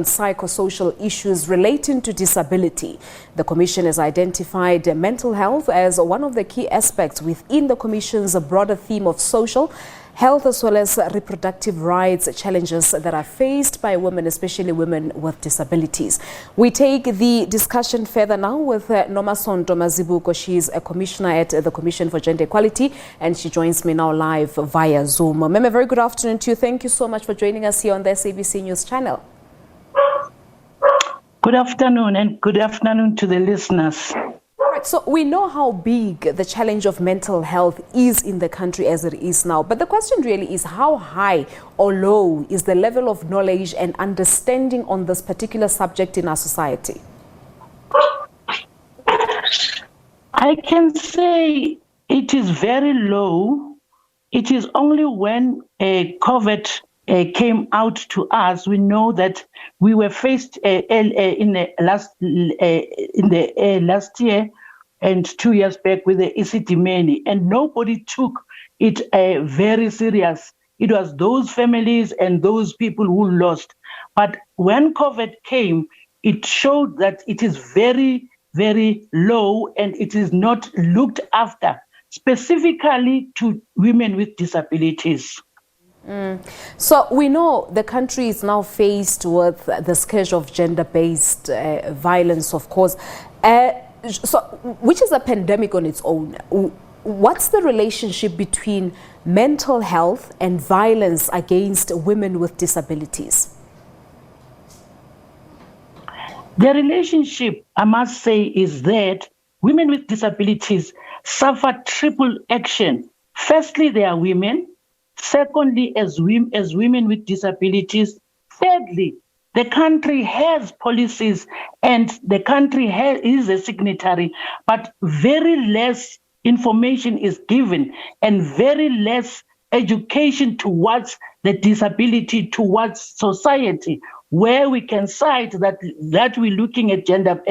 Psychosocial issues relating to disability. The Commission has identified mental health as one of the key aspects within the Commission's broader theme of social health as well as reproductive rights challenges that are faced by women, especially women with disabilities. We take the discussion further now with Nomasonto Mazibuko. She is a commissioner at the Commission for Gender Equality and she joins me now live via Zoom. Ma'am, a very good afternoon to you. Thank you so much for joining us here on the SABC News channel. Good afternoon and good afternoon to the listeners. All right, so we know how big the challenge of mental health is in the country as it is now. But the question really is how high or low is the level of knowledge and understanding on this particular subject in our society? I can say it is very low. It is only when COVID came out to us, we know that we were faced in the last year and 2 years back with the ECD, and nobody took it very serious. It was those families and those people who lost. But when COVID came, it showed that it is very, very low and it is not looked after, specifically to women with disabilities. So we know the country is now faced with the scourge of gender-based violence, of course, which is a pandemic on its own. What's the relationship between mental health and violence against women with disabilities? The relationship, I must say, is that women with disabilities suffer triple action. Firstly, they are women. Secondly, as women with disabilities. Thirdly, the country has policies and the country is a signatory, but very less information is given and very less education towards the disability, towards society, where we can cite that we're looking at gender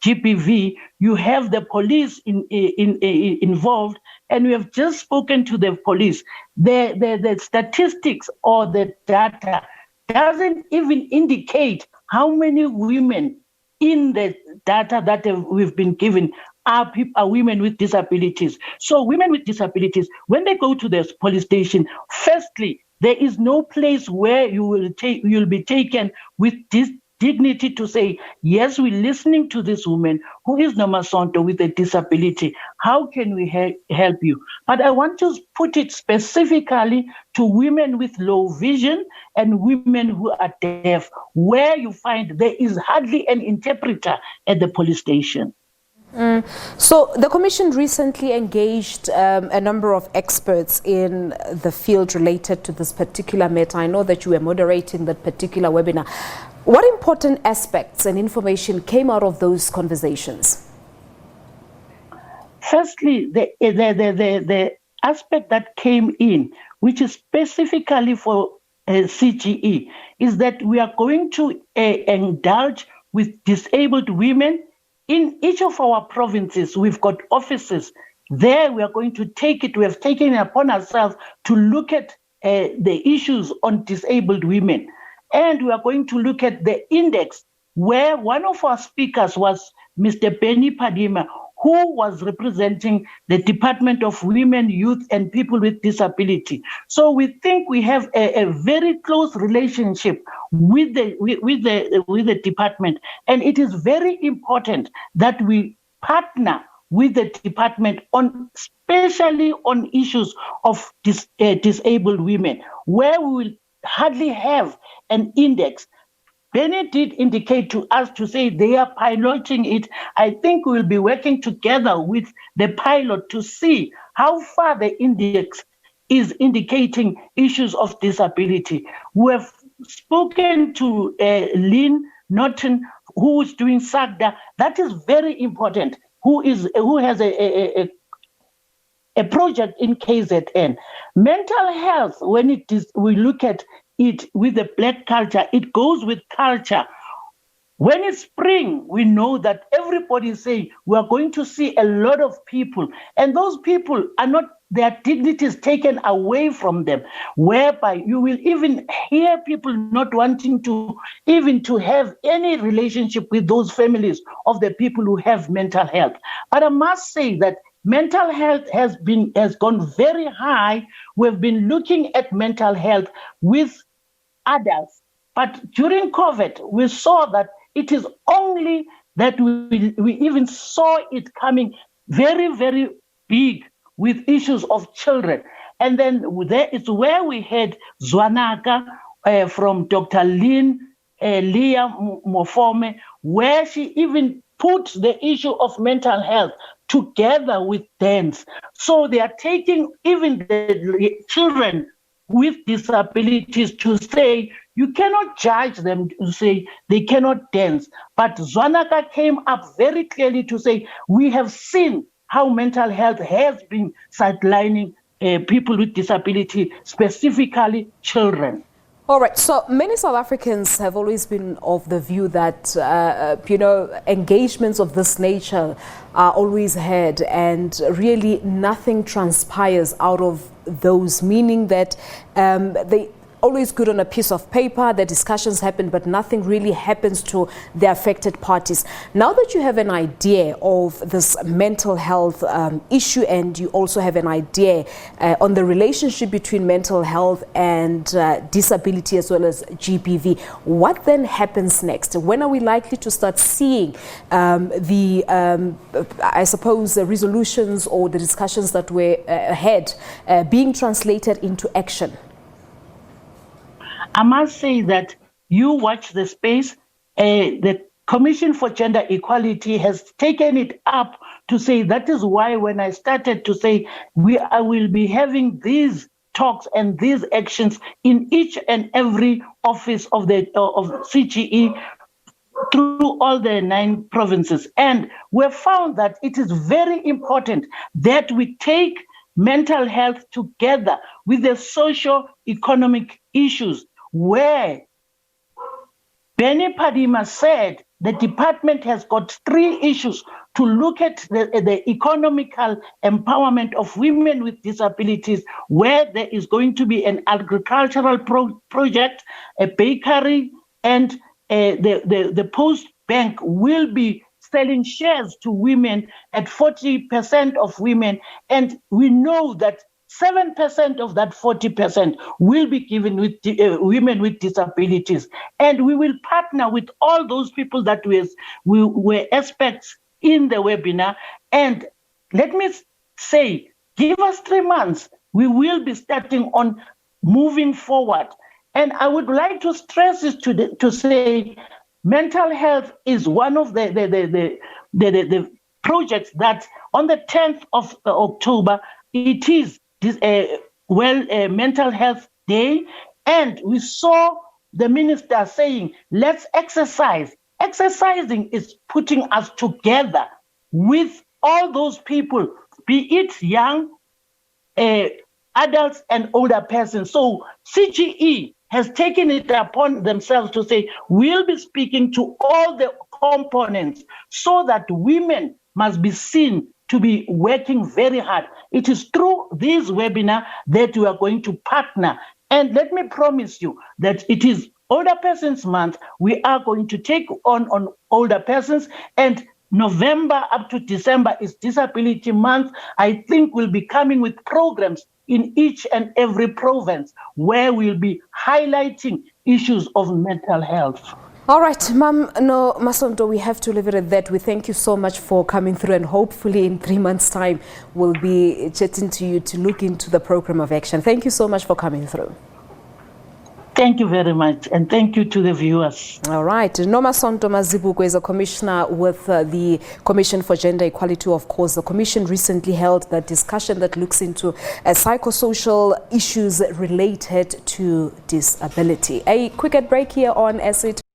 GPV. You have the police involved, and we have just spoken to the police. The statistics or the data doesn't even indicate how many women in the data that we've been given are women with disabilities. So women with disabilities, when they go to the police station, firstly, there is no place where you'll be taken with this dignity to say, yes, we're listening to this woman who is Nomasonto with a disability. How can we help you? But I want to put it specifically to women with low vision and women who are deaf, where you find there is hardly an interpreter at the police station. So the Commission recently engaged a number of experts in the field related to this particular matter. I know that you were moderating that particular webinar. What important aspects and information came out of those conversations? Firstly, the aspect that came in, which is specifically for CGE, is that we are going to indulge with disabled women. In each of our provinces, we've got offices. There we are going to take it. We have taken it upon ourselves to look at the issues on disabled women. And we are going to look at the index, where one of our speakers was Mr. Benny Padima, who was representing the Department of Women, Youth and People with Disability. So we think we have a very close relationship with the department. And it is very important that we partner with the department especially on issues of disabled women, where we will hardly have an index. Benny did indicate to us to say they are piloting it. I think we'll be working together with the pilot to see how far the index is indicating issues of disability. We have spoken to Lynn Norton, who is doing SAGDA. That is very important, who has a project in KZN. Mental health, when we look at it with the Black culture, it goes with culture. When it's spring, we know that everybody is saying we are going to see a lot of people, and those people are not their dignities taken away from them, whereby you will even hear people not wanting to even to have any relationship with those families of the people who have mental health. But I must say that mental health has gone very high. We've been looking at mental health with adults, but during COVID, we saw that it is only that we even saw it coming very, very big with issues of children. And then there is where we had Zwanaka from Dr. Leah Mofome, where she even put the issue of mental health together with dance. So they are taking even the children with disabilities to say, you cannot judge them to say they cannot dance. But Zwanaka came up very clearly to say, we have seen how mental health has been sidelining people with disability, specifically children. All right. So many South Africans have always been of the view that, engagements of this nature are always had and really nothing transpires out of those, meaning that they always good on a piece of paper, the discussions happen, but nothing really happens to the affected parties. Now that you have an idea of this mental health issue, and you also have an idea on the relationship between mental health and disability as well as GBV, what then happens next? When are we likely to start seeing the resolutions or the discussions that were ahead being translated into action? I must say that you watch the space. The Commission for Gender Equality has taken it up to say that is why when I started to say I will be having these talks and these actions in each and every office of CGE through all the 9 provinces. And we found that it is very important that we take mental health together with the socio-economic issues, where Benny Padima said the department has got 3 issues to look at the economical empowerment of women with disabilities, where there is going to be an agricultural project, a bakery, and the post bank will be selling shares to women at 40% of women. And we know that 7% of that 40% will be given with women with disabilities. And we will partner with all those people that were experts in the webinar. And let me say, give us 3 months. We will be starting on moving forward. And I would like to stress this to say mental health is one of the projects that on the 10th of October, it is Mental Health Day, and we saw the minister saying, let's exercise. Exercising is putting us together with all those people, be it young, adults and older persons. So CGE has taken it upon themselves to say, we'll be speaking to all the components so that women must be seen to be working very hard. It is through this webinar that we are going to partner. And let me promise you that it is Older Persons Month. We are going to take on older persons, and November up to December is Disability Month. I think we'll be coming with programs in each and every province where we'll be highlighting issues of mental health. All right, Ma'am Masonto, we have to leave it at that. We thank you so much for coming through, and hopefully in 3 months' time, we'll be chatting to you to look into the program of action. Thank you so much for coming through. Thank you very much, and thank you to the viewers. All right. Nomasonto Mazibuko is a commissioner with the Commission for Gender Equality. Of course, the Commission recently held that discussion that looks into psychosocial issues related to disability. A quick break here on SA.